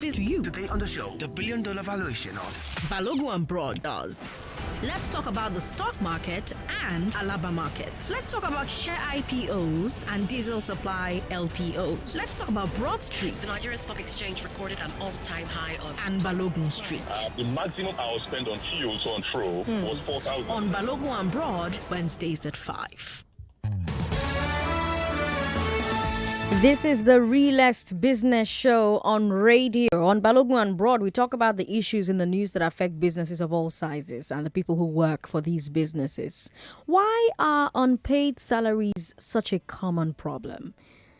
to you. Today on the show, the billion-dollar valuation of Balogun and Broad does. Let's talk about the stock market and Alaba market. Let's talk about share IPOs and diesel supply LPOs. Let's talk about Broad Street. The Nigerian Stock Exchange recorded an all-time high of... And Balogun Street. The maximum I will spend on fuel, so on throw, was 4,000. On Balogun and Broad, Wednesdays at 5. This is the realest business show on radio. On Balogun and Broad, we talk about the issues in the news that affect businesses of all sizes and the people who work for these businesses. Why are unpaid salaries such a common problem?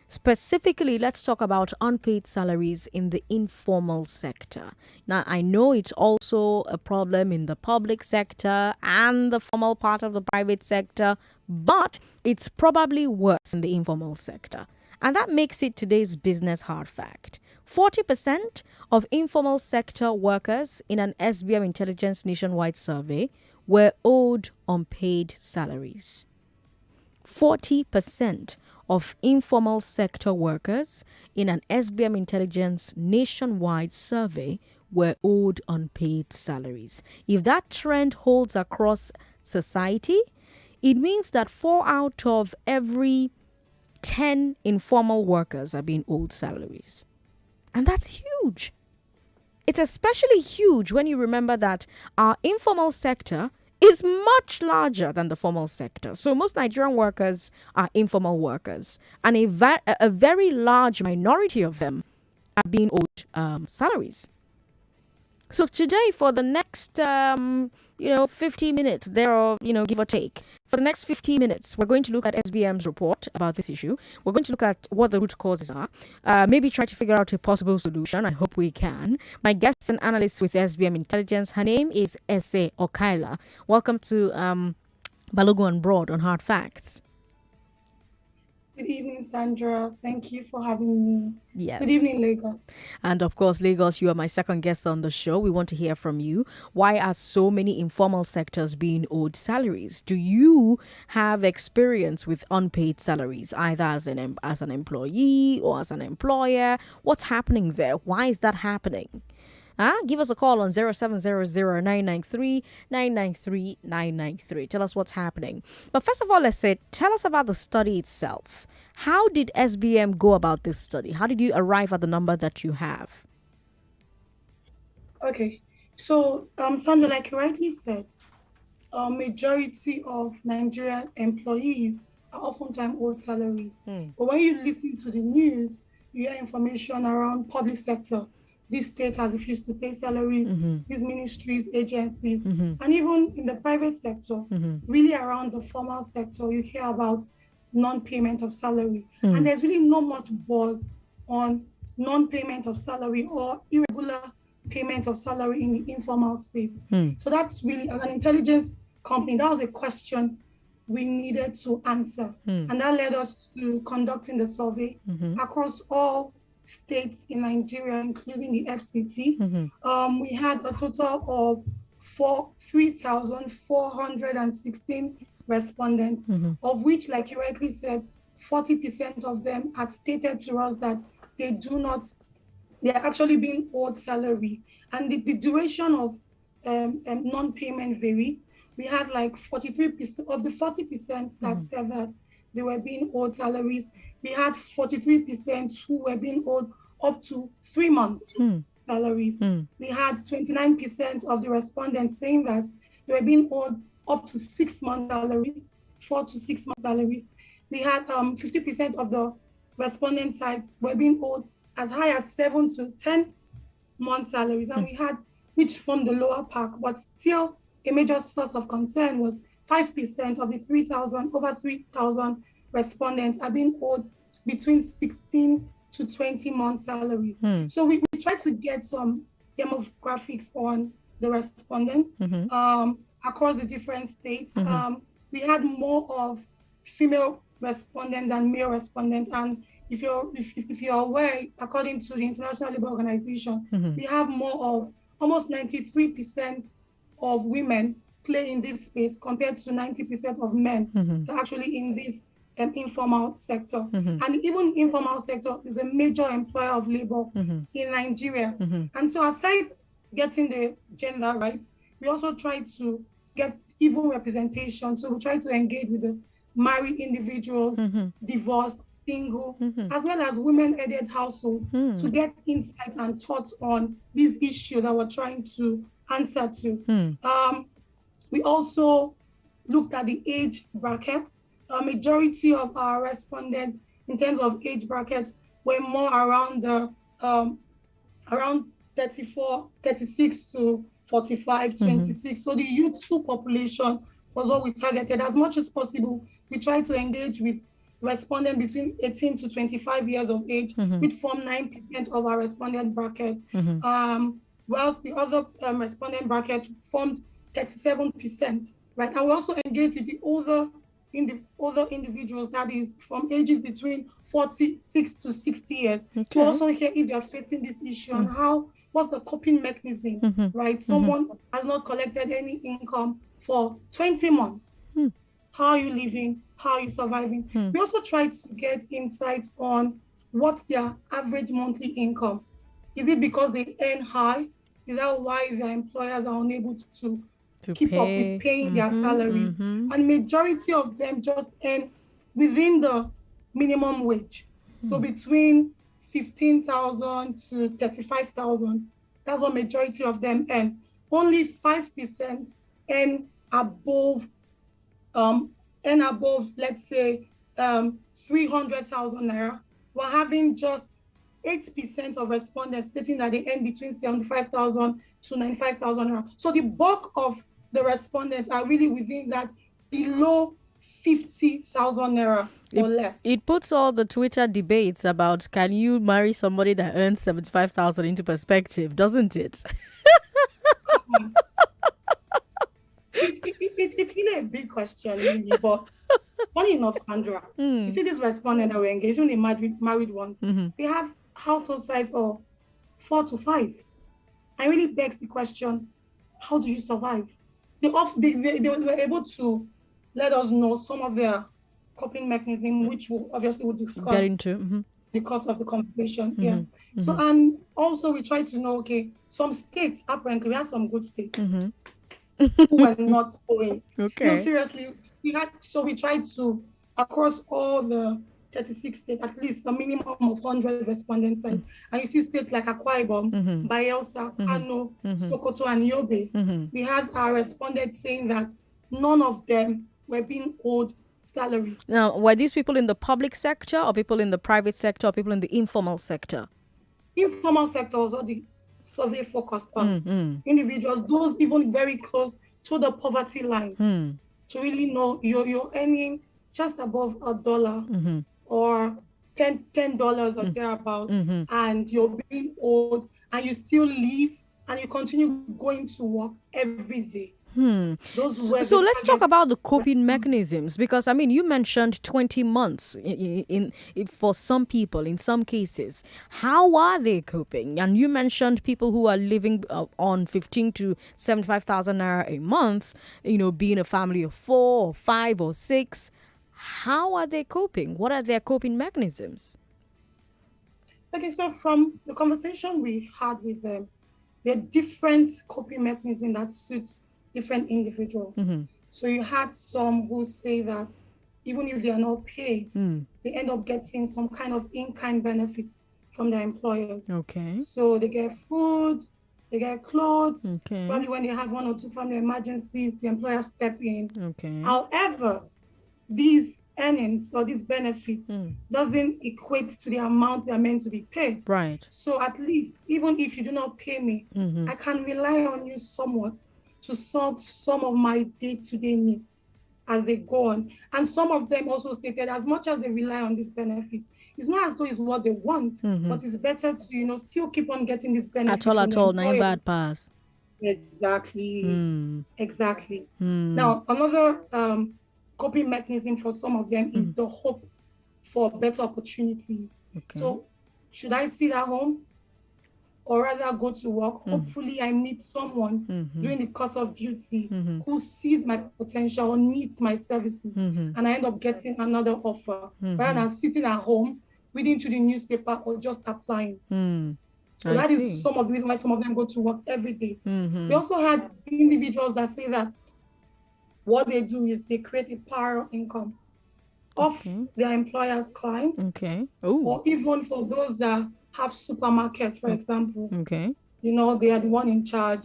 Specifically, let's talk about unpaid salaries in the informal sector. Now, I know it's also a problem in the public sector and the formal part of the private sector, but it's probably worse in the informal sector. And that makes it today's business hard fact. 40% of informal sector workers in an SBM Intelligence nationwide survey were owed unpaid salaries. 40% of informal sector workers in an SBM Intelligence nationwide survey were owed unpaid salaries. If that trend holds across society, it means that 4 out of every 10 informal workers are being owed salaries. And that's huge. It's especially huge when you remember that our informal sector is much larger than the formal sector. So most Nigerian workers are informal workers, and a very large minority of them are being owed salaries. So today, for the next, 50 minutes, give or take, for the next 50 minutes, we're going to look at SBM's report about this issue. We're going to look at what the root causes are, maybe try to figure out a possible solution. I hope we can. My guest is an analyst with SBM Intelligence. Her name is Ese Okaila. Welcome to Balogun and Broad on Hard Facts. Good evening, Sandra. Thank you for having me. Yes. Good evening, Lagos. And of course, Lagos, you are my second guest on the show. We want to hear from you. Why are so many informal sectors being owed salaries? Do you have experience with unpaid salaries, either as an employee or as an employer? What's happening there? Why is that happening? Give us a call on 0700-993-993-993. Tell us what's happening. But first of all, tell us about the study itself. How did SBM go about this study? How did you arrive at the number that you have? Okay. So, Sandra, like you rightly said, a majority of Nigerian employees are oftentimes owed salaries. But when you listen to the news, you hear information around public sector. This state has refused to pay salaries, these ministries, agencies, and even in the private sector, really around the formal sector, you hear about non-payment of salary. And there's really not much buzz on non-payment of salary or irregular payment of salary in the informal space. So that's really, as an intelligence company, that was a question we needed to answer. And that led us to conducting the survey across all states in Nigeria, including the FCT. We had a total of 3,416 respondents, of which, like you rightly said, 40% of them had stated to us that they are actually being owed salary. And the duration of non-payment varies. We had like 43% of the 40% that said that they were being owed salaries. We had 43% who were being owed up to 3 months salaries. We had 29% of the respondents saying that they were being owed up to 6 months salaries, 4 to 6 months salaries. We had 50% of the respondent sides were being owed as high as 7 to 10 months salaries. And we had, which formed the lower pack, but still a major source of concern was 5% of the over 3,000 respondents are being owed between 16 to 20 months salaries. So we tried to get some demographics on the respondents across the different states. We had more of female respondents than male respondents. And if you're aware, according to the International Labour Organization, we have more of almost 93% of women play in this space compared to 90% of men that are actually in this informal sector. And even informal sector is a major employer of labor in Nigeria. And so aside getting the gender right, we also try to get even representation. So we try to engage with the married individuals, divorced, single, as well as women-headed households to get insight and thoughts on this issue that we're trying to answer to. We also looked at the age bracket. A majority of our respondents in terms of age bracket were more around the around 36 to 45, 26. So the youthful population was what we targeted. As much as possible, we tried to engage with respondents between 18 to 25 years of age, which form 9% of our respondent bracket, whilst the other respondent bracket formed 37%, right? And we also engaged with the older individuals, that is from ages between 46 to 60 years, to also hear if they're facing this issue and what's the coping mechanism, right? Someone has not collected any income for 20 months. How are you living? How are you surviving? We also tried to get insights on what's their average monthly income. Is it because they earn high? Is that why their employers are unable to keep up with paying their salaries? And majority of them just earn within the minimum wage. So between 15,000 to 35,000, that's what majority of them earn. Only 5% earn above, let's say, 300,000 naira. We're having just 8% of respondents stating that they earn between 75,000 to 95,000 naira. So the bulk of the respondents are really within that below 50,000 naira or less. It puts all the Twitter debates about can you marry somebody that earns 75,000 into perspective, doesn't it? It's really a big question, really, but funny enough, Sandra, you see this respondent that we're engaging in married ones, they have household size of 4 to 5. And really begs the question, how do you survive? They were able to let us know some of their coping mechanism, which we'll discuss Get into because of the conversation. So, and also we try to know, okay, some states, apparently we have some good states who are not owing. No, seriously, we tried to, across all the 36 states, at least a minimum of 100 respondents. And you see states like Akwa Ibom, Bayelsa, Kano, Sokoto, and Yobe. We had our respondents saying that none of them were being owed salaries. Now, were these people in the public sector or people in the private sector or people in the informal sector? Informal sector was what the survey focused on. Individuals, those even very close to the poverty line, to really know you're earning just above $1 or $10 or thereabout, and you're being owed, and you still live and you continue going to work every day. So let's talk about the coping mechanisms, because I mean you mentioned 20 months in for some people in some cases. How are they coping? And you mentioned people who are living on 15 to 75,000 naira a month, being a family of 4 or 5 or 6. How are they coping? What are their coping mechanisms? Okay, so from the conversation we had with them, there are different coping mechanisms that suits different individuals. So you had some who say that even if they are not paid, they end up getting some kind of in-kind benefits from their employers. So they get food, they get clothes. Probably when they have 1 or 2 family emergencies, the employer step in. However, these earnings or these benefits doesn't equate to the amount they are meant to be paid. Right. So at least, even if you do not pay me, I can rely on you somewhat to solve some of my day-to-day needs as they go on. And some of them also stated, as much as they rely on these benefits, it's not as though it's what they want, but it's better to, still keep on getting this benefit. At all, no bad pass. Exactly. Exactly. Now, another coping mechanism for some of them is the hope for better opportunities. So, should I sit at home or rather go to work. Hopefully, I meet someone during the course of duty who sees my potential, needs my services, and I end up getting another offer rather than sitting at home reading through the newspaper or just applying. So that is some of the reasons why some of them go to work every day. We also had individuals that say that what they do is they create a power income of their employer's clients, or even for those that have supermarkets, for example. You know, they are the one in charge.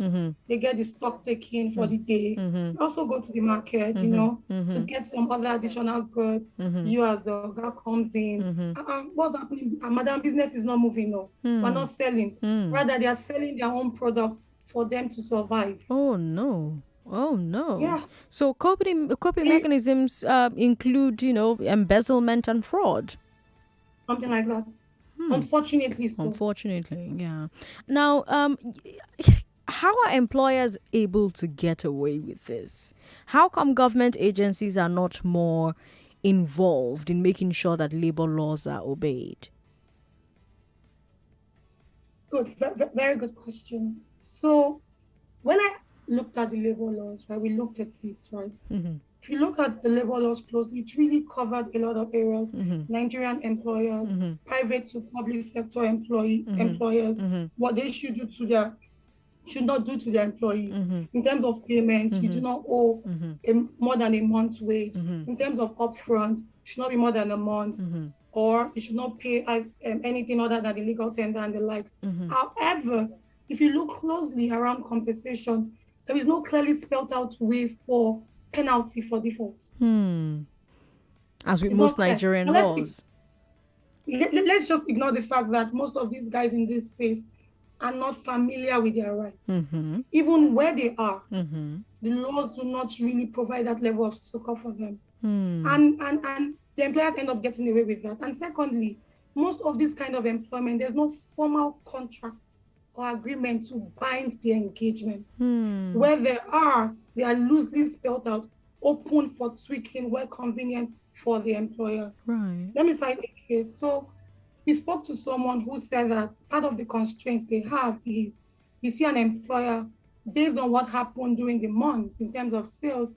They get the stock taken for the day. They also go to the market, you know, to get some other additional goods. You as the guy comes in. What's happening? Madam, business is not moving. No, we're not selling. Rather, they are selling their own products for them to survive. Oh no. Yeah. So coping mechanisms include, you know, embezzlement and fraud. Something like that. Unfortunately so. Unfortunately, yeah. Now, how are employers able to get away with this? How come government agencies are not more involved in making sure that labor laws are obeyed? Good, very good question. So when I looked at the labor laws, right, we looked at it, right? If you look at the labor laws closely, it really covered a lot of areas. Nigerian employers, private to public sector employers, what they should not do to their employees. In terms of payments, you do not owe more than a month's wage. In terms of upfront, it should not be more than a month, or you should not pay anything other than the legal tender and the likes. However, if you look closely around compensation, there is no clearly spelled out way for penalty for default. As with most Nigerian laws. Let's just ignore the fact that most of these guys in this space are not familiar with their rights. Even where they are, the laws do not really provide that level of succor for them. And the employers end up getting away with that. And secondly, most of this kind of employment, there's no formal contract or agreement to bind the engagement. Where they are loosely spelled out, open for tweaking where convenient for the employer. Right. Let me cite a case. So we spoke to someone who said that part of the constraints they have is, you see, an employer, based on what happened during the month in terms of sales,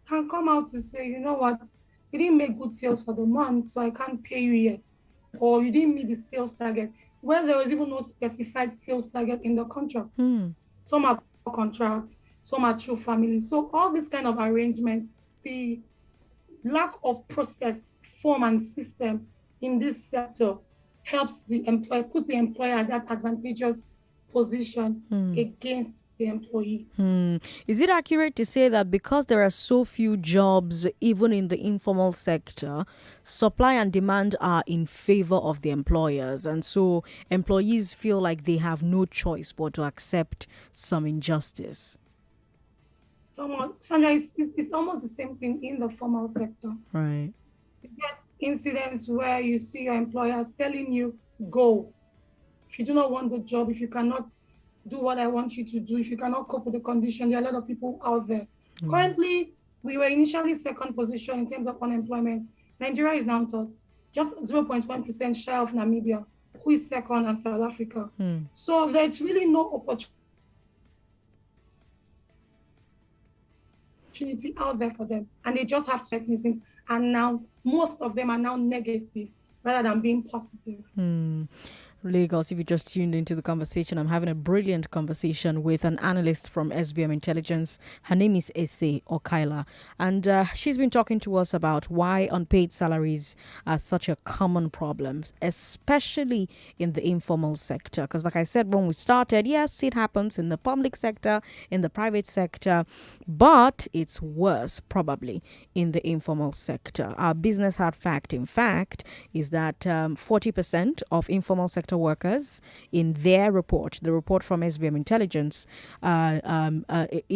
can come out to say, you know what, you didn't make good sales for the month, so I can't pay you yet. Or you didn't meet the sales target, where there was even no specified sales target in the contract. Some are contract, some are through family. So all this kind of arrangement, the lack of process, form, and system in this sector helps the employer, put the employer at that advantageous position against the employee. Is it accurate to say that because there are so few jobs, even in the informal sector, supply and demand are in favor of the employers, and so employees feel like they have no choice but to accept some injustice? Sandra, it's almost the same thing in the formal sector. Right. You get incidents where you see your employers telling you, go. If you do not want the job, if you cannot do what I want you to do, if you cannot cope with the condition, there are a lot of people out there. Currently, we were initially second position in terms of unemployment. Nigeria is now just 0.1% shy of Namibia, who is second, and South Africa. So there's really no opportunity out there for them, and they just have mechanisms, and now most of them are now negative rather than being positive. Lagos, if you just tuned into the conversation, I'm having a brilliant conversation with an analyst from SBM Intelligence. Her name is Ese Okaila, and she's been talking to us about why unpaid salaries are such a common problem, especially in the informal sector. Because like I said when we started, yes, it happens in the public sector, in the private sector, but it's worse probably in the informal sector. Our business hard fact, in fact, is that 40% of informal sector workers, in their report, the report from SBM Intelligence, in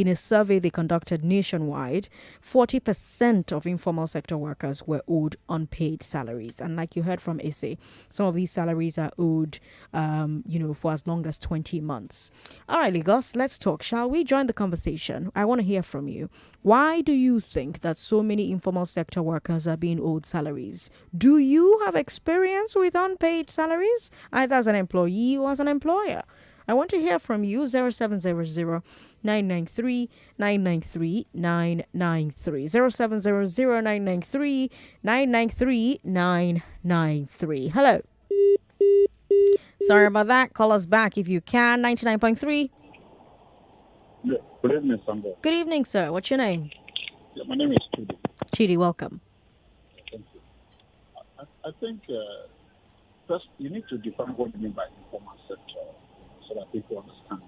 a survey they conducted nationwide, 40% of informal sector workers were owed unpaid salaries. And like you heard from Issei, some of these salaries are owed, for as long as 20 months. All right, Lagos, let's talk. Shall we join the conversation? I want to hear from you. Why do you think that so many informal sector workers are being owed salaries? Do you have experience with unpaid salaries, either as an employee or as an employer? I want to hear from you. 0700 993 993 993. 0700 993 993 993. Hello. Sorry about that. Call us back if you can. 99.3. Yeah, good evening, Sandra. Good evening, sir. What's your name? Yeah, my name is Chidi. Chidi, welcome. Thank you. I think first you need to define what you mean by informal sector so that people understand,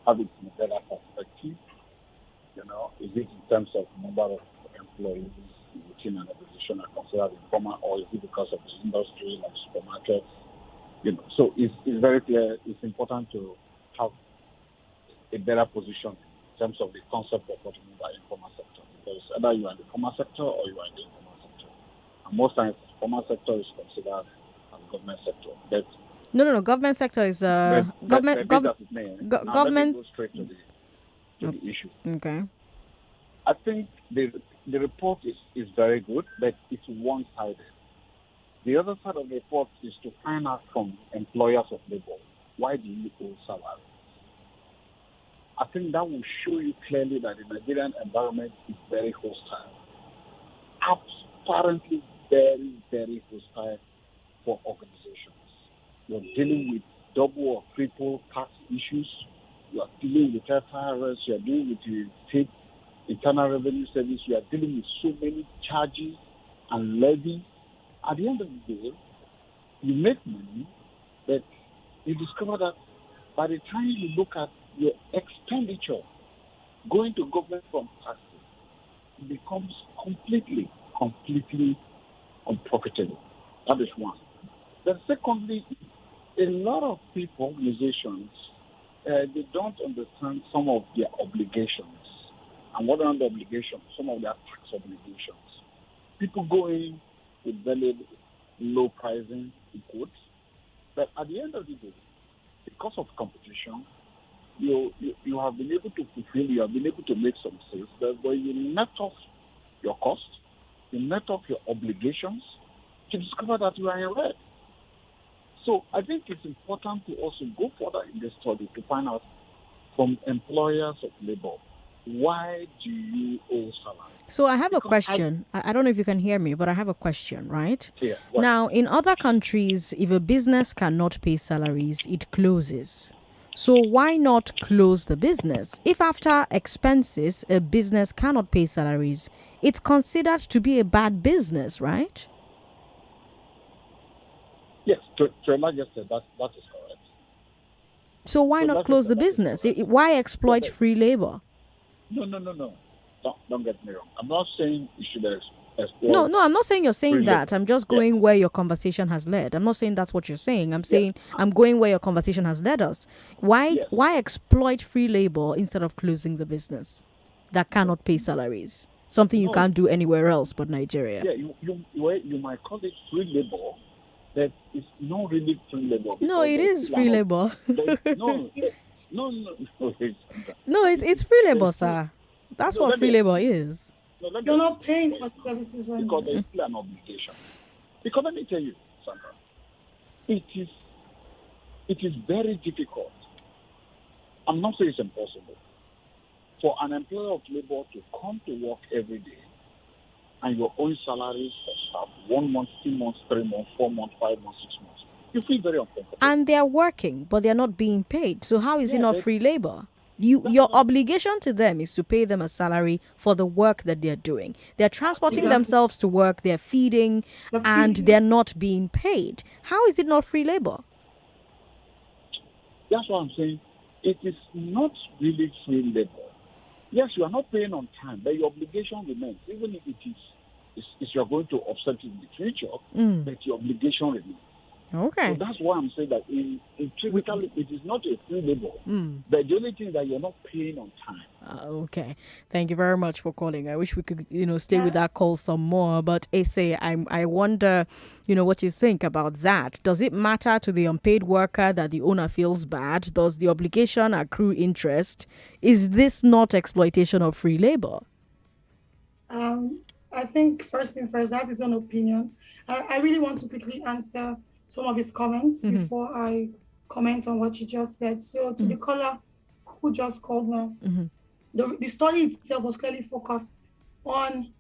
have it in a better perspective. Is it in terms of number of employees within an organization are considered informal, or is it because of the industry like supermarkets? So it's very clear. It's important to have a better position in terms of the concept of what you mean by informal sector, because either you are in the formal sector or you are in the informal sector. And most times, formal sector is considered as government sector. But No. Government sector is government. Now let me go straight to the issue. Okay. I think the report is very good, but it's one-sided. The other side of the report is to find out from employers of labor, why do you owe salary? I think that will show you clearly that the Nigerian environment is very hostile. Apparently very, very hostile for organizations. You're dealing with double or triple tax issues. You are dealing with FIRS. You are dealing with the state internal revenue service. You are dealing with so many charges and levies. At the end of the day, you make money, but you discover that by the time you look at your expenditure going to government from taxes, it becomes completely unprofitable. That is one. Then secondly, a lot of people, organizations, they don't understand some of their obligations. And what are the obligations? Some of their tax obligations. People go in with very low pricing in goods, but at the end of the day, because of competition, you have been able to fulfill, you have been able to make some sales, but when you net off your cost, you net off your obligations, you discover that you are in red. So I think it's important to also go further in the study to find out from employers of labor, why do you owe salary? So I have a question. I don't know if you can hear me, but I have a question, right? Yeah, now, in other countries, if a business cannot pay salaries, it closes. So why not close the business? If after expenses, a business cannot pay salaries, it's considered to be a bad business, right? Yes, to a large extent, that is correct. So why not close the business? Why exploit free labor? No. Don't get me wrong. I'm not saying you should exploit. No, I'm not saying you're saying that. I'm just going where your conversation has led. I'm not saying that's what you're saying. I'm saying I'm going where your conversation has led us. Why exploit free labor instead of closing the business that cannot pay salaries? Something you can't do anywhere else but Nigeria. Yeah, you might call it free labor, but it's not really free labor. No, it is free labor. No, it's free labor, sir. That's what free labor is. You're not paying for services right because now. there is still an obligation. Because let me tell you, Sandra, it is very difficult. I'm not saying it's impossible for an employer of labor to come to work every day and your own salaries for staff 1 month, 2 months, 3 months, 4 months, 5 months, 6 months. You feel very uncomfortable. And they are working, but they are not being paid. So how is it not free labor? Your obligation to them is to pay them a salary for the work that they're doing. They're transporting themselves to work, they're feeding, and they're not being paid. How is it not free labor? That's what I'm saying. It is not really free labor. Yes, you are not paying on time, but your obligation remains. Even if you're going to offset it in the future, but your obligation remains. Okay. So that's why I'm saying that typically it is not a free labor. But the only thing that you're not paying on time. Okay. Thank you very much for calling. I wish we could, stay with that call some more. But Ese, I wonder, what you think about that. Does it matter to the unpaid worker that the owner feels bad? Does the obligation accrue interest? Is this not exploitation of free labor? I think first thing first, that is an opinion. I really want to quickly answer some of his comments before I comment on what you just said. So to the caller who just called now, the study itself was clearly focused on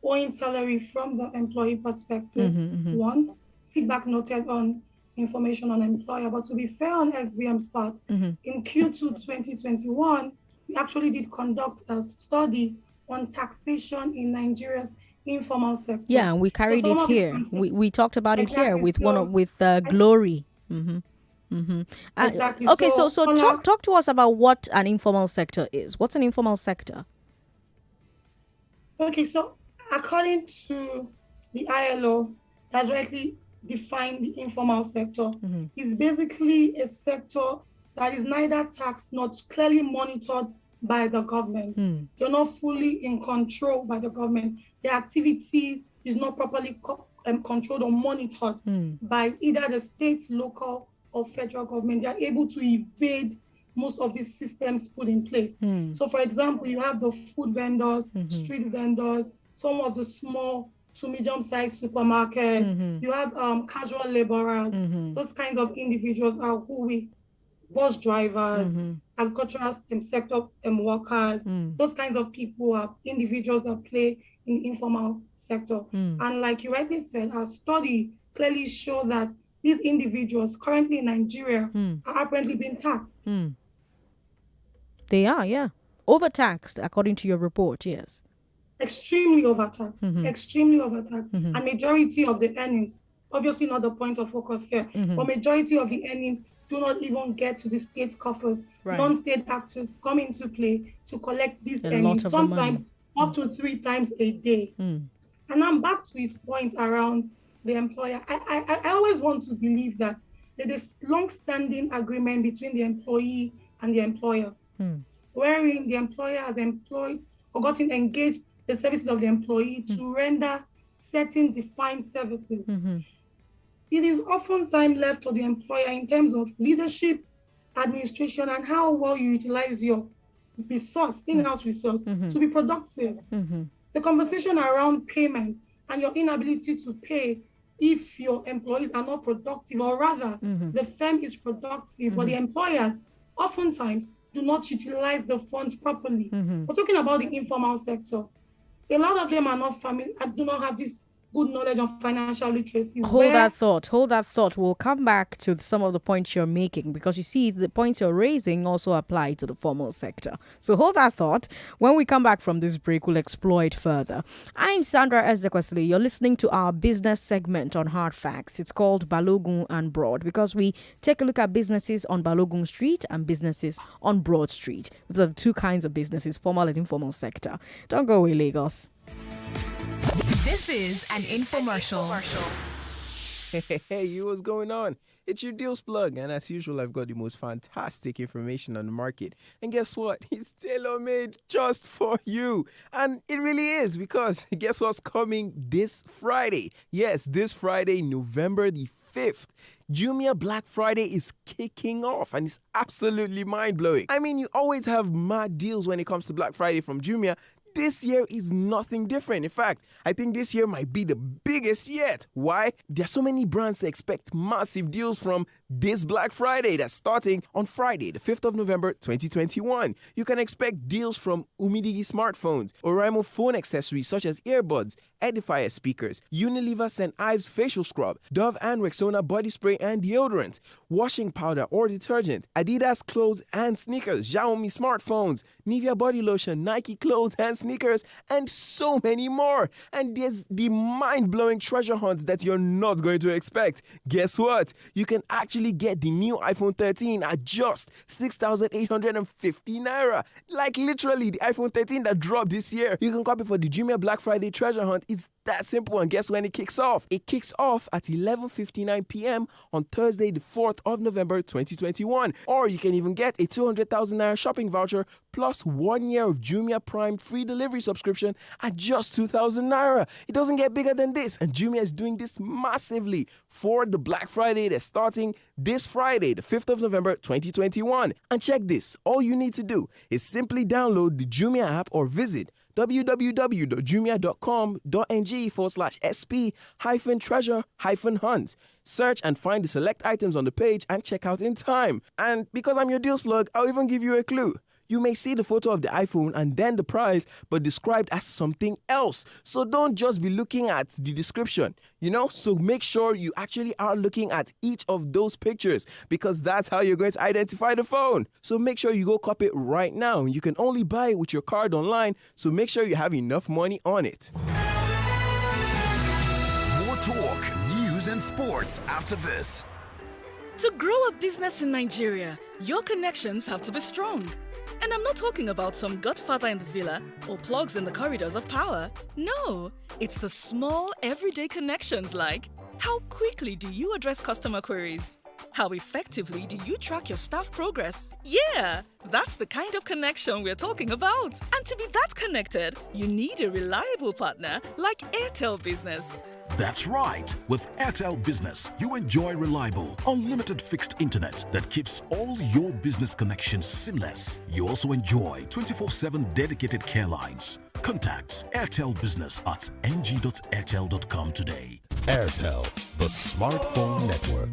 owing salary from the employee perspective. One, feedback noted on information on employer. But to be fair on SBM's part, in Q2 2021, we actually did conduct a study on taxation in Nigeria's informal sector. Yeah, and we carried it here. We talked about it here with Glory. Exactly. Okay, so talk to us about what an informal sector is. What's an informal sector? Okay, so according to the ILO, that's rightly defined the informal sector. It's basically a sector that is neither taxed nor clearly monitored by the government. They're not fully in control by the government. Their activity is not properly controlled or monitored by either the state, local, or federal government. They are able to evade most of these systems put in place. So, for example, you have the food vendors, street vendors, some of the small to medium-sized supermarkets. You have casual laborers. Those kinds of individuals are bus drivers, agricultural sector workers. Those kinds of people are individuals that play in the informal sector. And like you rightly said, our study clearly showed that these individuals currently in Nigeria are apparently being taxed. They are, yeah. Overtaxed, according to your report, yes. Extremely overtaxed, extremely overtaxed. And majority of the earnings, obviously not the point of focus here, but majority of the earnings do not even get to the state coffers. Non-state actors come into play to collect these earnings, sometimes up to 3 times a day. And I'm back to his point around the employer. I always want to believe that there is long-standing agreement between the employee and the employer, wherein the employer has employed or gotten engaged the services of the employee to render certain defined services. It is oftentimes left to the employer in terms of leadership, administration, and how well you utilize your resource, in-house resource, to be productive. The conversation around payment and your inability to pay if your employees are not productive, or rather, the firm is productive, but the employers oftentimes do not utilize the funds properly. We're talking about the informal sector. A lot of them are not familiar, do not have this good knowledge of financial literacy. Hold that thought. We'll come back to some of the points you're making, because you see the points you're raising also apply to the formal sector. So hold that thought. When we come back from this break, we'll explore it further. I'm Sandra Ezekwesili. You're listening to our business segment on Hard Facts. It's called Balogun and Broad, because we take a look at businesses on Balogun Street and businesses on Broad Street. Those are the two kinds of businesses, formal and informal sector. Don't go away, Lagos. This is an infomercial. Hey, what's going on? It's your Deals Plug, and as usual, I've got the most fantastic information on the market. And guess what? It's tailor-made just for you. And it really is, because guess what's coming this Friday? Yes, this Friday, November the 5th. Jumia Black Friday is kicking off, and it's absolutely mind-blowing. I mean, you always have mad deals when it comes to Black Friday from Jumia. This year is nothing different. In fact, I think this year might be the biggest yet. Why? There are so many brands to expect massive deals from this Black Friday that's starting on Friday, the 5th of November, 2021. You can expect deals from Umidigi smartphones, Oraimo phone accessories such as earbuds, Edifier speakers, Unilever St. Ives facial scrub, Dove and Rexona body spray and deodorant, washing powder or detergent, Adidas clothes and sneakers, Xiaomi smartphones, Nivea body lotion, Nike clothes and sneakers, and so many more. And there's the mind-blowing treasure hunts that you're not going to expect. Guess what? You can actually get the new iPhone 13 at just 6,850 naira. Like literally the iPhone 13 that dropped this year. You can copy for the Jumia Black Friday treasure hunt. It's that simple, and guess when it kicks off? It kicks off at 11:59 p.m. on Thursday, the 4th of November, 2021. Or you can even get a 200,000 naira shopping voucher plus 1 year of Jumia Prime free delivery subscription at just 2,000 naira. It doesn't get bigger than this, and Jumia is doing this massively for the Black Friday that's starting this Friday, the 5th of November, 2021. And check this, all you need to do is simply download the Jumia app or visit www.jumia.com.ng/sp-treasure-hunt. Search and find the select items on the page and check out in time. And because I'm your deals plug, I'll even give you a clue. You may see the photo of the iPhone and then the price, but described as something else. So don't just be looking at the description, So make sure you actually are looking at each of those pictures, because that's how you're going to identify the phone. So make sure you go cop it right now. You can only buy it with your card online, so make sure you have enough money on it. More talk, news and sports after this. To grow a business in Nigeria, your connections have to be strong. And I'm not talking about some godfather in the villa or plugs in the corridors of power. No, it's the small, everyday connections like how quickly do you address customer queries? How effectively do you track your staff progress? Yeah, that's the kind of connection we're talking about. And to be that connected, you need a reliable partner like Airtel Business. That's right. With Airtel Business, you enjoy reliable, unlimited fixed internet that keeps all your business connections seamless. You also enjoy 24/7 dedicated care lines. Contact Airtel Business at ng.airtel.com today. Airtel, the smartphone network.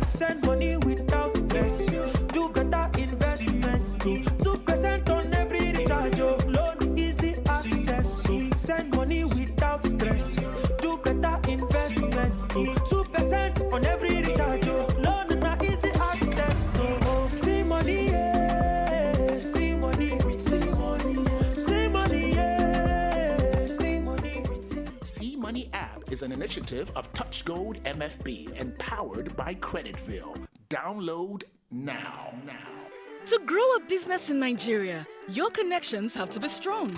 Send money without stress. Do better investment. 2% on every recharge. Loan easy access. Send money without stress. Do better investment. 2% on every recharge. Loan na easy access. See money, yeah. See money with see money. See money, yeah. See money with See Money app is an initiative of Touch Gold MFB and powered by Creditville. Download now. To grow a business in Nigeria, your connections have to be strong.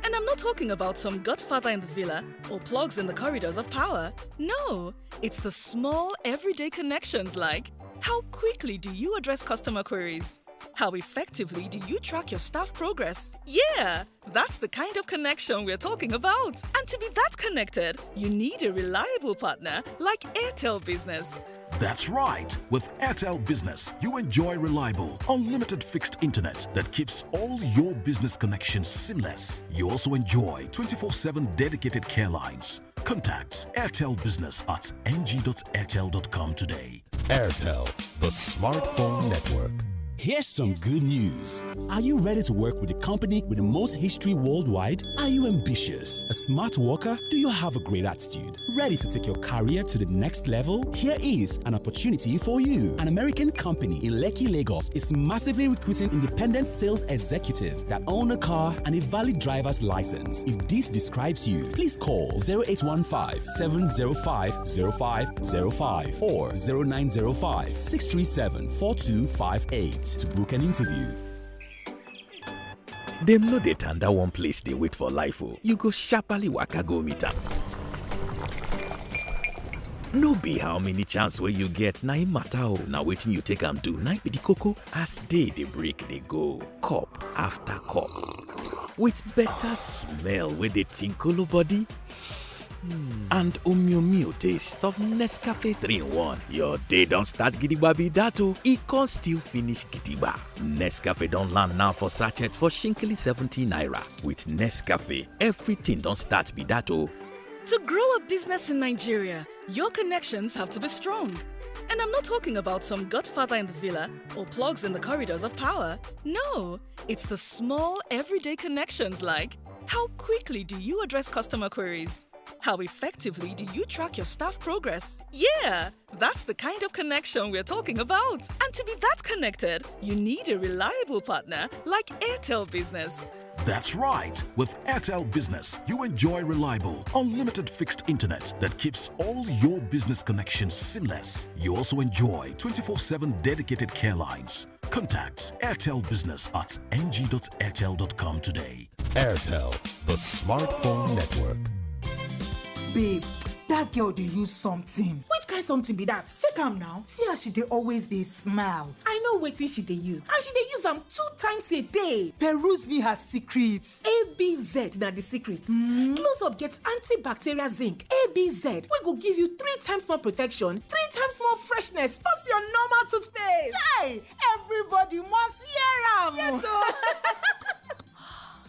And I'm not talking about some godfather in the villa or plugs in the corridors of power. No, it's the small, everyday connections like how quickly do you address customer queries? How effectively do you track your staff progress? Yeah, that's the kind of connection we're talking about. And to be that connected, you need a reliable partner like Airtel Business. That's right. With Airtel Business, you enjoy reliable, unlimited fixed internet that keeps all your business connections seamless. You also enjoy 24/7 dedicated care lines. Contact Airtel Business at ng.airtel.com today. Airtel, the smartphone network. Here's some good news. Are you ready to work with a company with the most history worldwide? Are you ambitious? A smart worker? Do you have a great attitude? Ready to take your career to the next level? Here is an opportunity for you. An American company in Lekki, Lagos is massively recruiting independent sales executives that own a car and a valid driver's license. If this describes you, please call 0815-705-0505 or 0905-637-4258. to book an interview. Dem no dey tanda one place dey wait for life o. You go sharply waka go meet am. No be how many chance wey you get na im matter o. Na wetin you take am do na be the koko. As day dey break dey go, cup after cup, with better smell wey dey tinkolo body. And omyomyo taste of Nescafe 3-in-1. Your day don't start gidigba be that o. E con still finish gidigba. Nescafe don't land now for sachet for shinkily 70 naira. With Nescafe, everything don't start be that o. To grow a business in Nigeria, your connections have to be strong. And I'm not talking about some godfather in the villa or plugs in the corridors of power. No, it's the small, everyday connections like how quickly do you address customer queries? How effectively do you track your staff progress? Yeah, that's the kind of connection we're talking about. And to be that connected, you need a reliable partner like Airtel Business. That's right. With Airtel Business, you enjoy reliable, unlimited fixed internet that keeps all your business connections seamless. You also enjoy 24/7 dedicated care lines. Contact Airtel Business at ng.airtel.com today. Airtel, the smartphone network. Babe, Dat girl dey use something. Which kind something be that? Check am now. See how she dey always dey smile. I know wetin she dey use. And she dey use am 2 times a day. Peruse me her secrets. ABZ na the secret. Close Up get antibacterial zinc. ABZ wey go give you 3 times more protection, 3 times more freshness, pass your normal toothpaste. Chai! Everybody must hear am. Yes, so.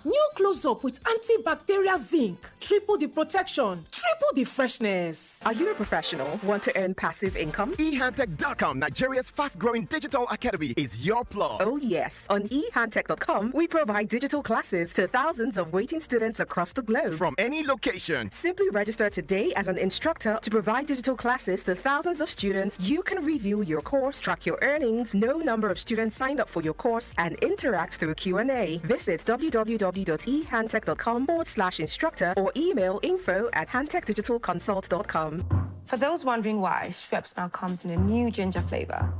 New Close Up with antibacterial zinc. Triple the protection, triple the freshness. Are you a professional? Want to earn passive income? ehandtech.com, Nigeria's fast-growing digital academy, is your plug. Oh yes. On ehandtech.com, we provide digital classes to thousands of waiting students across the globe. From any location. Simply register today as an instructor to provide digital classes to thousands of students. You can review your course, track your earnings, know number of students signed up for your course, and interact through Q&A. Visit www.ehandtech.com/instructor or email info@handtechdigitalconsult.com. For those wondering why Schweppes now comes in a new ginger flavor,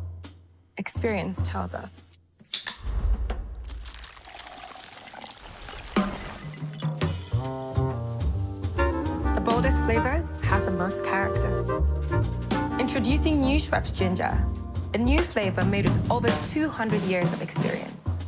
experience tells us. The boldest flavors have the most character. Introducing new Schweppes Ginger, a new flavor made with over 200 years of experience.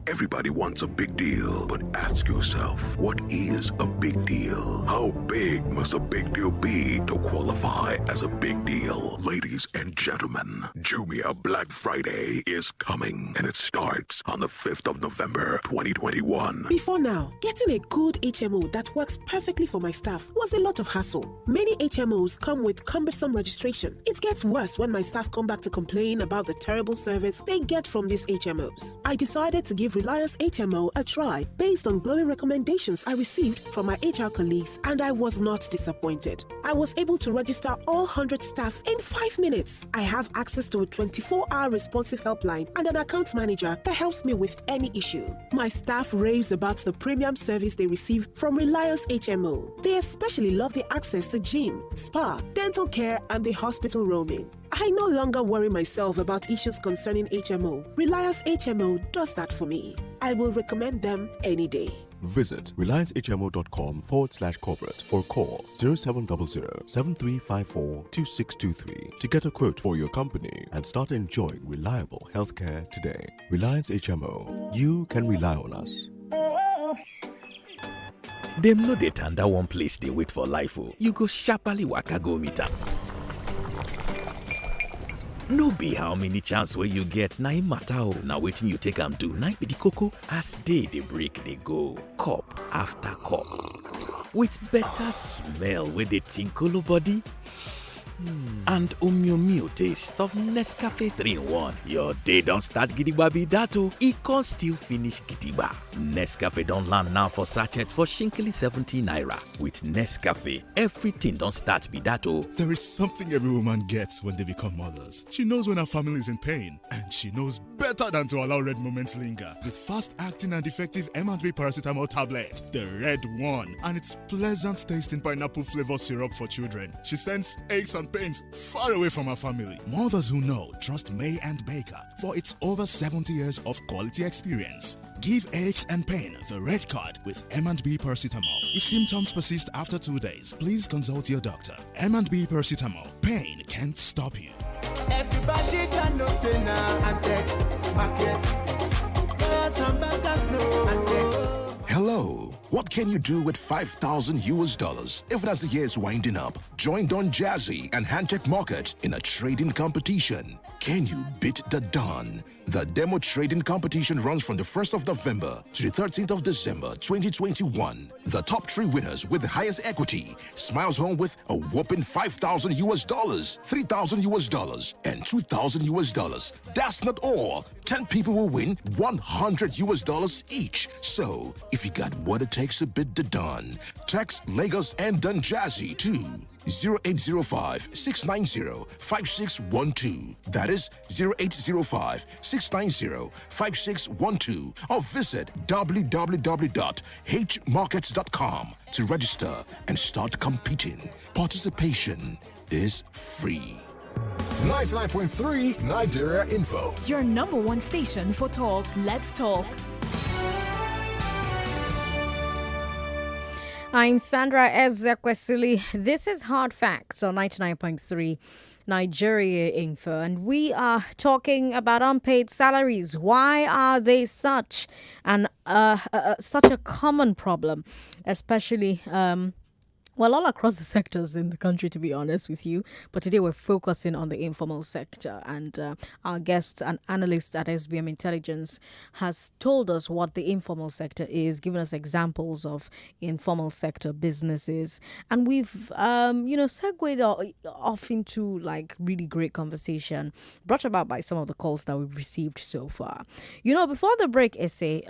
Everybody wants a big deal, but ask yourself, what is a big deal? How big must a big deal be to qualify as a big deal? Ladies and gentlemen, Jumia Black Friday is coming, and it starts on the 5th of November, 2021. Before now, getting a good HMO that works perfectly for my staff was a lot of hassle. Many HMOs come with cumbersome registration. It gets worse when my staff come back to complain about the terrible service they get from these HMOs. I decided to give Reliance HMO a try based on glowing recommendations I received from my HR colleagues, and I was not disappointed. I was able to register all 100 staff in 5 minutes. I have access to a 24-hour responsive helpline and an account manager that helps me with any issue. My staff raves about the premium service they receive from Reliance HMO. They especially love the access to gym, spa, dental care, and the hospital roaming. I no longer worry myself about issues concerning HMO. Reliance HMO does that for me. I will recommend them any day. Visit reliancehmo.com/corporate or call 0700-7354-2623 to get a quote for your company and start enjoying reliable healthcare today. Reliance HMO. You can rely on us. Dem no dey tanda one place dey wait for life o. You go sharply waka go meet am. No be how many chance wey you get na im matter o. Na wetin you take am do na be the koko. As day dey break dey go, cup after cup, with better smell wey dey tinkolo body. And omyomyo taste of Nescafe 3-in-1. Your day don start gidigba be that o. E con still finish gidigba. Nescafe don land now for sachet for shinkily 70 naira. With Nescafe, everything don start be that o. There is something every woman gets when they become mothers. She knows when her family is in pain, and she knows better than to allow red moments linger. With fast-acting and effective M&B paracetamol tablet, the red one, and its pleasant tasting pineapple flavor syrup for children. She sends aches and pains far away from her family. Mothers who know trust May and Baker for its over 70 years of quality experience. Give aches and pain the red card with M&B paracetamol. If symptoms persist after 2 days, please consult your doctor. M&B paracetamol. Pain can't stop you. Everybody can know say na Antec market. Some bankers know Antec. Hello. What can you do with $5,000 Even as the year is winding up, join Don Jazzy and Handtech Market in a trading competition. Can you beat the Don? The demo trading competition runs from the 1st of November to the 13th of December 2021. The top 3 winners with the highest equity smiles home with a whopping $5,000 $3,000 and $2,000. That's not all. 10 people will win $100 each. So, if you got what it takes to beat the Don, text Lagos and Don Jazzy to 0805-690-5612. That is 0805-690-5612. Or visit www.hmarkets.com to register and start competing. Participation is free. 99.3 Nigeria Info. Your number one station for talk. Let's talk. I'm Sandra Ezekwesili. This is Hard Facts on 99.3 Nigeria Info, and we are talking about unpaid salaries. Why are they such such a common problem, especially all across the sectors in the country, to be honest with you. But today we're focusing on the informal sector. And our guest, an analyst at SBM Intelligence, has told us what the informal sector is, given us examples of informal sector businesses. And we've, segued off into like really great conversation brought about by some of the calls that we've received so far. Before the break, Essay,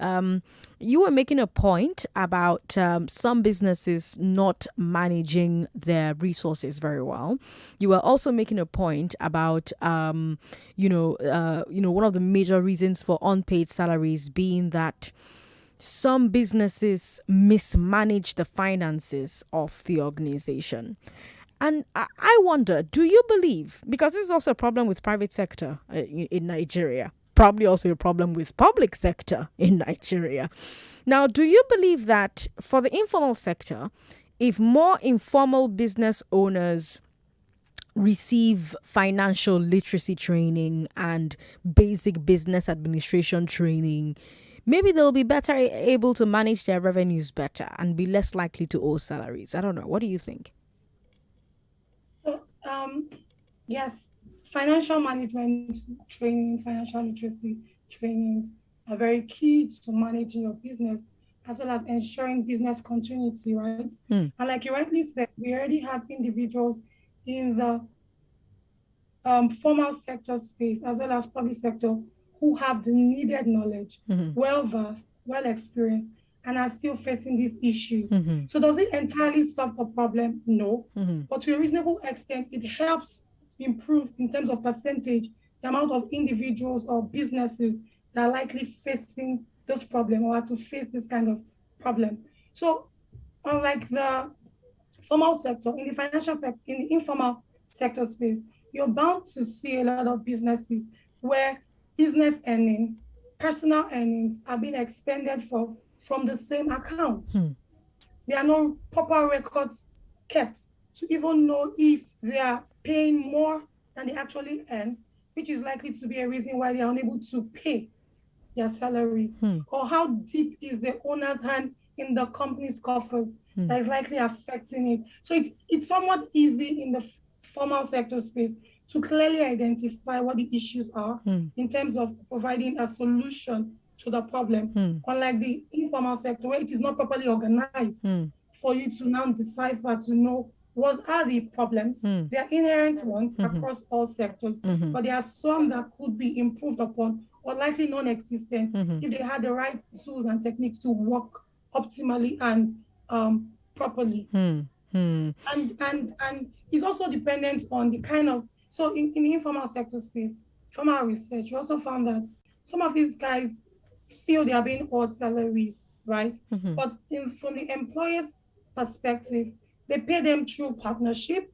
you were making a point about some businesses not managing their resources very well. You were also making a point about, one of the major reasons for unpaid salaries being that some businesses mismanage the finances of the organization. And I wonder, do you believe, because this is also a problem with private sector in Nigeria, probably also a problem with public sector in Nigeria. Now, do you believe that for the informal sector, if more informal business owners receive financial literacy training and basic business administration training, maybe they'll be better able to manage their revenues better and be less likely to owe salaries? I don't know. What do you think? So, yes, financial management trainings, financial literacy trainings are very key to managing your business, as well as ensuring business continuity, right? And like you rightly said, we already have individuals in the formal sector space, as well as public sector, who have the needed knowledge, well-versed, well-experienced, and are still facing these issues. So does it entirely solve the problem? No. But to a reasonable extent, it helps improve in terms of percentage the amount of individuals or businesses that are likely facing this problem or are to face this kind of problem. So unlike the formal sector, in the financial sector, in the informal sector space, you're bound to see a lot of businesses where business earning, personal earnings are being expended from the same account. There are no proper records kept to even know if they are paying more than they actually earn, which is likely to be a reason why they are unable to pay their salaries, or how deep is the owner's hand in the company's coffers that is likely affecting it. So it's somewhat easy in the formal sector space to clearly identify what the issues are in terms of providing a solution to the problem, unlike the informal sector where it is not properly organized for you to now decipher to know what are the problems. There are inherent ones across all sectors, but there are some that could be improved upon or likely non-existent if they had the right tools and techniques to work optimally and properly. And it's also dependent on the kind of, so in the informal sector space, from our research, we also found that some of these guys feel they are being owed salaries, right? But from the employer's perspective, they pay them through partnership.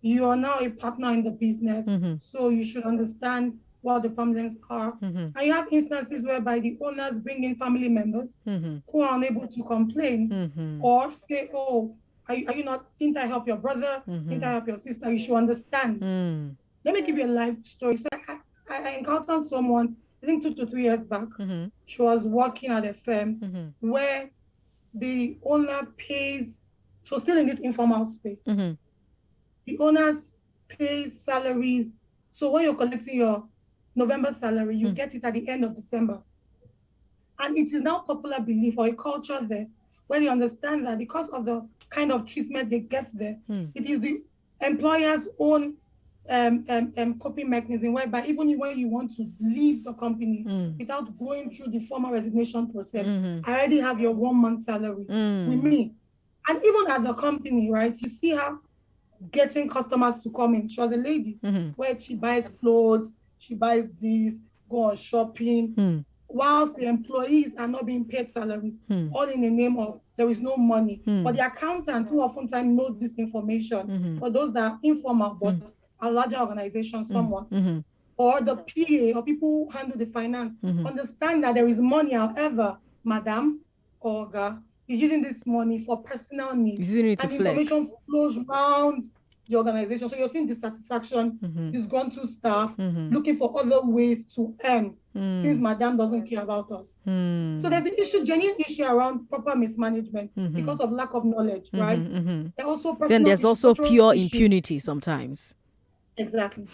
You are now a partner in the business, so you should understand what the problems are. And you have instances whereby the owners bring in family members who are unable to complain or say, oh, are you not, didn't I help your brother? Didn't I help your sister? You should understand. Let me give you a life story. So I encountered someone, I think 2 to 3 years back. She was working at a firm where the owner pays, so still in this informal space, the owners pay salaries. So when you're collecting your November salary, you get it at the end of December. And it is now popular belief or a culture there where they understand that because of the kind of treatment they get there, it is the employer's own coping mechanism whereby even when you want to leave the company without going through the formal resignation process, I already have your 1 month salary with me. And even at the company, right, you see her getting customers to come in. She was a lady where she buys clothes, she buys these, go on shopping, whilst the employees are not being paid salaries, all in the name of there is no money. But the accountant who oftentimes knows this information, for those that are informal but a larger organization somewhat, or the PA or people who handle the finance, understand that there is money. However, madam or is using this money for personal needs. He's using it to and flex. Information flows around the organization. So you're seeing dissatisfaction, disgruntled staff looking for other ways to earn since Madam doesn't care about us. So there's an issue, genuine issue around proper mismanagement because of lack of knowledge, right? Then there's also pure impunity sometimes. Exactly.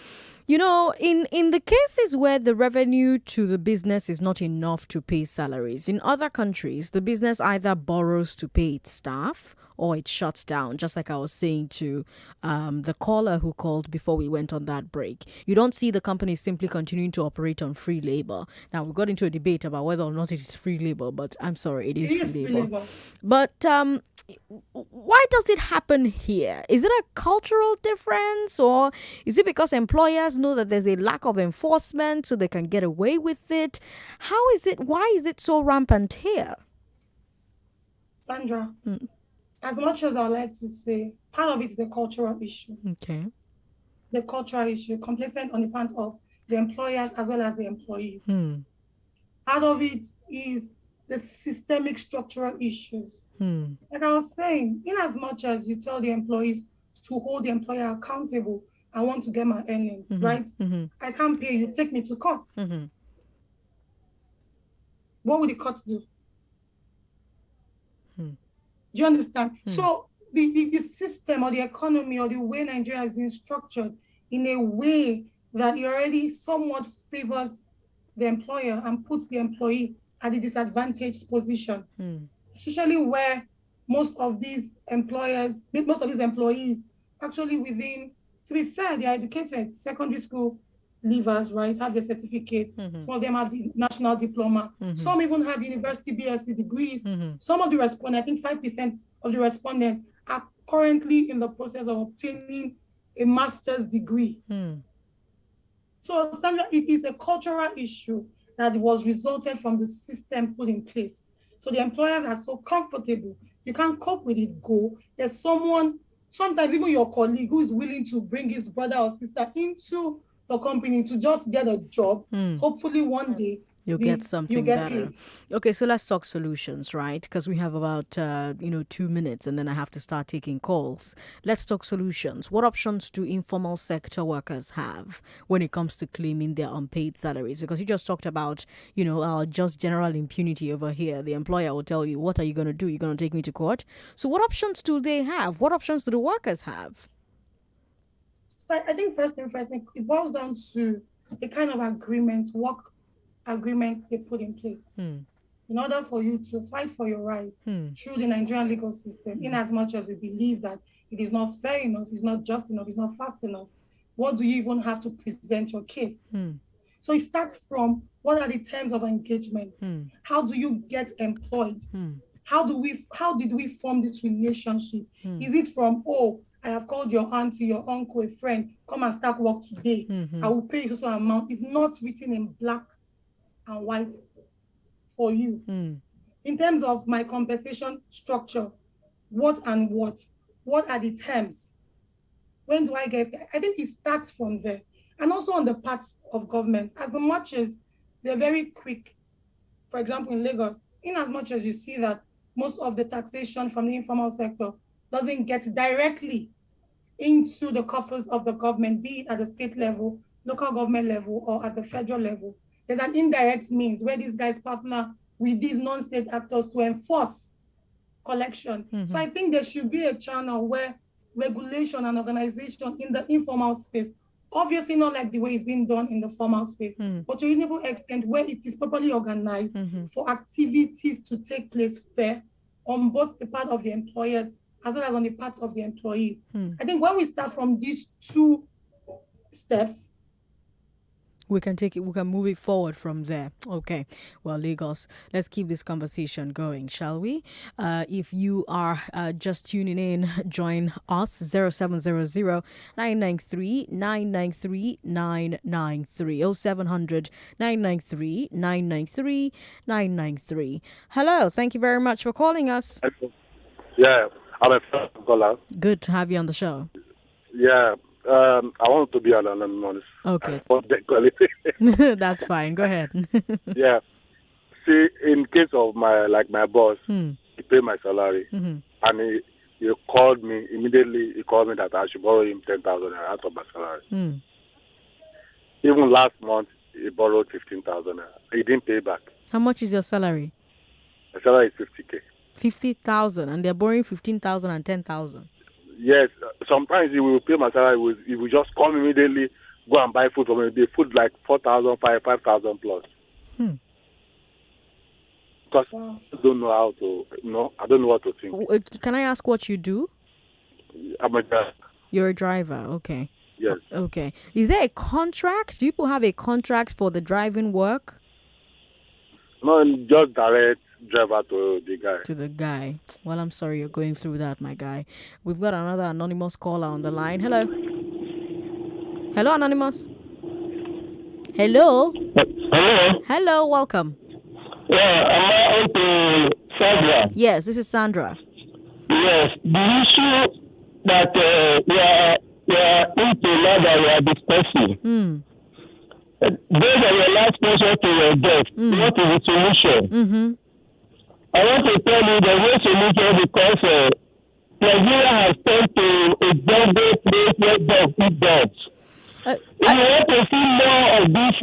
You know, in the cases where the revenue to the business is not enough to pay salaries, in other countries, the business either borrows to pay its staff or it shuts down, just like I was saying to the caller who called before we went on that break. You don't see the companies simply continuing to operate on free labor. Now, we got into a debate about whether or not it is free labor, but I'm sorry, it is free labor. But why does it happen here? Is it a cultural difference, or is it because employers know that there's a lack of enforcement so they can get away with it? How is it? Why is it so rampant here? Sandra, as much as I like to say, part of it is a cultural issue. Okay. The cultural issue, complacent on the part of the employers as well as the employees. Part of it is the systemic structural issues. Like I was saying, in as much as you tell the employees to hold the employer accountable, I want to get my earnings, right? I can't pay you, take me to court. What will the court do? Do you understand? So the system or the economy or the way Nigeria has been structured in a way that it already somewhat favors the employer and puts the employee at a disadvantaged position. Especially where most of these employees, actually within, to be fair, they are educated, secondary school leavers, right, have the certificate. Some of them have the national diploma. Some even have university BSc degrees. Some of the respondents, I think 5% of the respondents are currently in the process of obtaining a master's degree. So, Sandra, it is a cultural issue that was resulted from the system put in place. So the employers are so comfortable. You can't cope with it, go. There's someone, sometimes even your colleague, who is willing to bring his brother or sister into the company to just get a job. Hopefully one day you'll get something better. Okay, so let's talk solutions, right? Because we have about 2 minutes and then I have to start taking calls. Let's talk solutions. What options do informal sector workers have when it comes to claiming their unpaid salaries? Because you just talked about, just general impunity over here. The employer will tell you, what are you going to do? You're going to take me to court? So what options do they have? What options do the workers have? But I think first thing, it boils down to the kind of work agreement they put in place in order for you to fight for your rights through the Nigerian legal system, in as much as we believe that it is not fair enough, it's not just enough, it's not fast enough. What do you even have to present your case? So it starts from, what are the terms of engagement? How do you get employed? How did we form this relationship? Is it from, I have called your auntie, your uncle, a friend, come and start work today. I will pay you so amount. It's not written in black and white for you. In terms of my compensation structure, what are the terms? When do I get paid? I think it starts from there. And also on the part of government, as much as they're very quick, for example, in Lagos, in as much as you see that most of the taxation from the informal sector doesn't get directly into the coffers of the government, be it at the state level, local government level, or at the federal level. There's an indirect means where these guys partner with these non-state actors to enforce collection. So I think there should be a channel where regulation and organization in the informal space, obviously not like the way it's been done in the formal space, but to a reasonable extent where it is properly organized for activities to take place fair on both the part of the employers as well as on the part of the employees. I think when we start from these two steps, we can move it forward from there. Okay. Well, Lagos, let's keep this conversation going, shall we? If you are just tuning in, join us 0700 993 993 993 0700 993 993 993. Hello. Thank you very much for calling us. Yeah, I'm a first caller. Good to have you on the show. Yeah. I want to be anonymous. Okay. That's fine. Go ahead. Yeah. See, in case of my boss, he paid my salary, and he called me immediately. He called me that I should borrow him 10,000 out of my salary. Even last month, he borrowed 15,000. He didn't pay back. How much is your salary? My salary is 50K. 50,000, and they're borrowing 15,000 and 10,000. Yes, sometimes he will pay my salary. He will just call me immediately, go and buy food for me. The food like 4,000, 5,000 plus. Because I don't know how to, I don't know what to think. Can I ask what you do? I'm a driver. You're a driver, okay. Yes. Okay. Is there a contract? Do people have a contract for the driving work? No, just direct driver to the guy. To the guy. Well, I'm sorry you're going through that, my guy. We've got another anonymous caller on the line. Hello. Hello, anonymous. Hello. Hello. Hello, welcome. Yeah, am I to Sandra? Yes, this is Sandra. Yes, the issue that we are into now that we are discussing. Those are your last question to your guest. What is the solution? I want to tell you the way solution because Nigeria has turned to a jungle place where dogs eat dogs. If you want to see more of this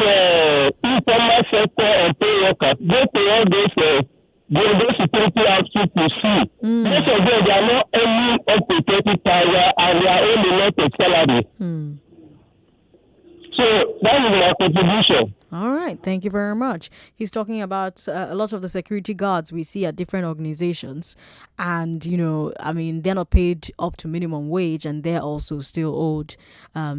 informal sector and pay workers, go to all those security outfits to see. Most of them, they are not earning up to 30,000 and they are earning a lot of salary. So that is my contribution. All right. Thank you very much. He's talking about a lot of the security guards we see at different organizations. And, they're not paid up to minimum wage and they're also still owed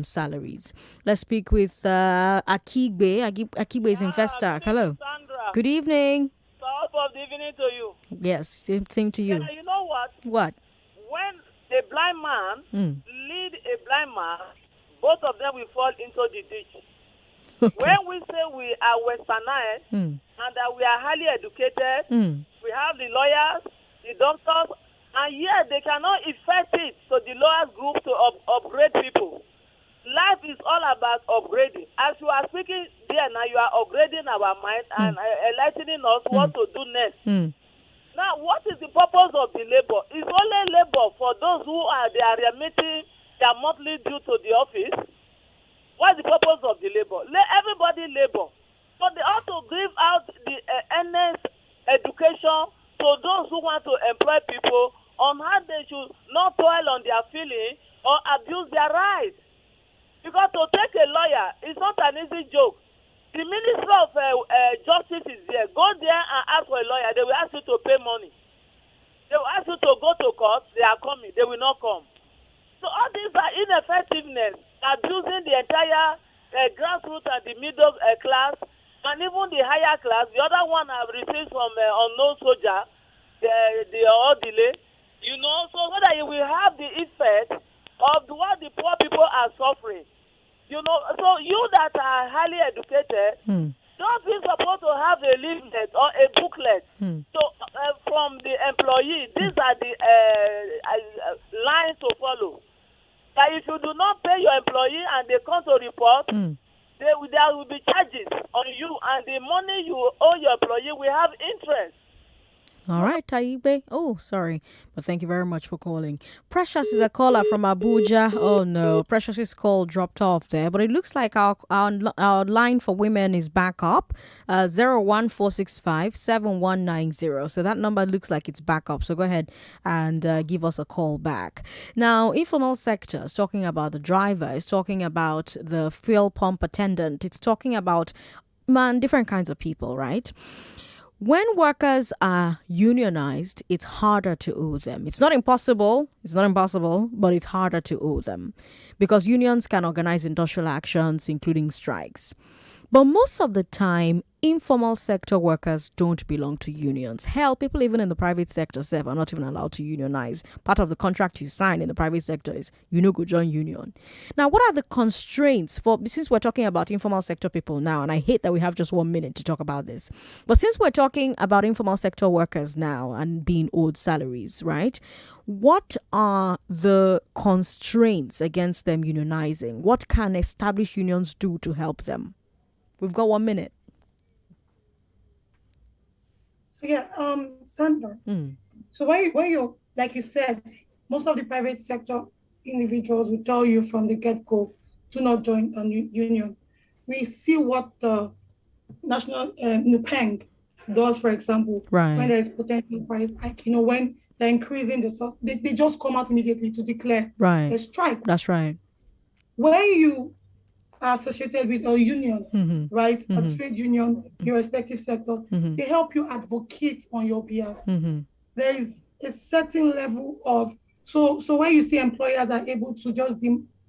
salaries. Let's speak with Akigbe. Akigbe is in Festac. Hello. Sandra. Good evening. Top of the evening to you. Yes, same to you. Yeah, you know what? What? When a blind man lead a blind man, both of them will fall into the ditch. Okay. When we say we are westernized and that we are highly educated, we have the lawyers, the doctors, and yet they cannot effect it to the lowest group to upgrade people. Life is all about upgrading. As you are speaking there now, you are upgrading our mind and enlightening us what to do next. Now, what is the purpose of the labor? It's only labor for those who are remitting their monthly due to the office. What's the purpose of the labor? Let everybody labor. But they ought to give out the earnest education to those who want to employ people on how they should not toil on their feelings or abuse their rights. Because to take a lawyer is not an easy joke. The Minister of Justice is there. Go there and ask for a lawyer. They will ask you to pay money. They will ask you to go to court. They are coming. They will not come. So all these are ineffectiveness, abusing the entire grassroots and the middle class, and even the higher class. The other one I've received from unknown soldier, the delay. So that you will have the effect of what the poor people are suffering. So you that are highly educated, don't be supposed to have a leaflet or a booklet. So from the employee, these are the lines to follow. That if you do not pay your employee and they come to report, there will be charges on you, and the money you owe your employee will have interest. All right, Taibe. Oh, sorry. But thank you very much for calling. Precious is a caller from Abuja. Oh, no. Precious's call dropped off there. But it looks like our line for women is back up. 01465 7190. So that number looks like it's back up. So go ahead and give us a call back. Now, informal sector is talking about the driver. It's talking about the fuel pump attendant. It's talking about, different kinds of people, right? When workers are unionized, it's harder to owe them. It's not impossible, but it's harder to owe them because unions can organize industrial actions, including strikes. But most of the time, informal sector workers don't belong to unions. Hell, people even in the private sector are not even allowed to unionize. Part of the contract you sign in the private sector is go join union. Now, what are the constraints since we're talking about informal sector people now, and I hate that we have just 1 minute to talk about this, but since we're talking about informal sector workers now and being owed salaries, right? What are the constraints against them unionizing? What can established unions do to help them? We've got 1 minute. So Sandra, So when you're, like you said, most of the private sector individuals will tell you from the get-go, do not join a union. We see what the national NUPENG does, for example, when there is potential price hike, when they're increasing the source, they just come out immediately to declare a strike. That's right. When you are associated with a union, right, a trade union, your respective sector, they help you advocate on your behalf. There is a certain level of, so when you see employers are able to just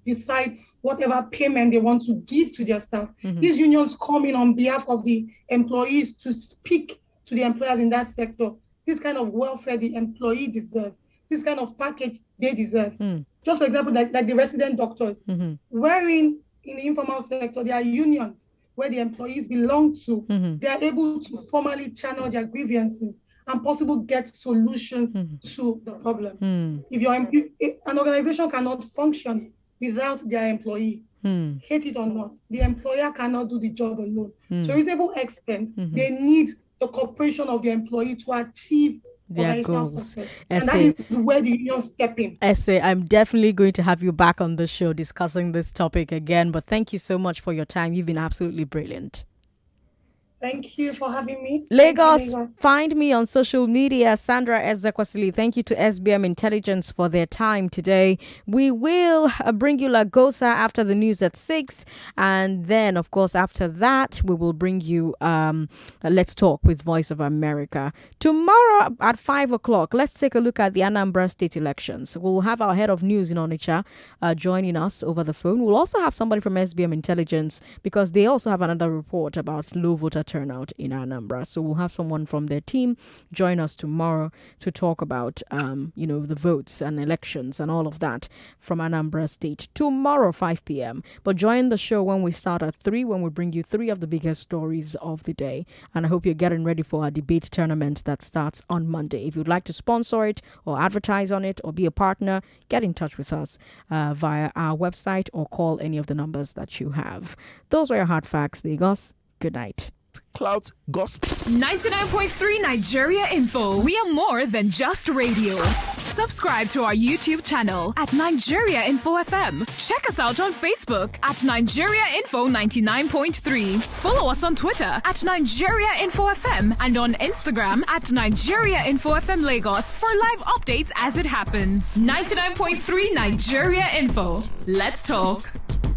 decide whatever payment they want to give to their staff, these unions come in on behalf of the employees to speak to the employers in that sector. This kind of welfare the employee deserve, this kind of package they deserve. Just for example, like the resident doctors, wherein in the informal sector, there are unions where the employees belong to. They are able to formally channel their grievances and possibly get solutions to the problem. If an organization cannot function without their employee, hate it or not, the employer cannot do the job alone. To a reasonable extent, they need the cooperation of the employee to achieve their goals. And that is where the union step in. Essay, I'm definitely going to have you back on the show discussing this topic again, but thank you so much for your time. You've been absolutely brilliant. Thank you for having me. Lagos, find me on social media, Sandra Ezekwesili. Thank you to SBM Intelligence for their time today. We will bring you Lagosa after the news at 6. And then, of course, after that, we will bring you Let's Talk with Voice of America. Tomorrow at 5 o'clock, let's take a look at the Anambra State elections. We'll have our head of news in Onitsha joining us over the phone. We'll also have somebody from SBM Intelligence because they also have another report about low voter turnout in Anambra. So we'll have someone from their team join us tomorrow to talk about, the votes and elections and all of that from Anambra State tomorrow, 5 p.m. But join the show when we start at 3, when we bring you 3 of the biggest stories of the day. And I hope you're getting ready for our debate tournament that starts on Monday. If you'd like to sponsor it or advertise on it or be a partner, get in touch with us via our website or call any of the numbers that you have. Those were your hard facts, Lagos. Good night. Clout Gospel. 99.3 Nigeria Info. We are more than just radio. Subscribe to our YouTube channel at Nigeria Info FM. Check us out on Facebook at Nigeria Info 99.3. Follow us on Twitter at Nigeria Info FM and on Instagram at Nigeria Info FM Lagos for live updates as it happens. 99.3 Nigeria Info. Let's talk.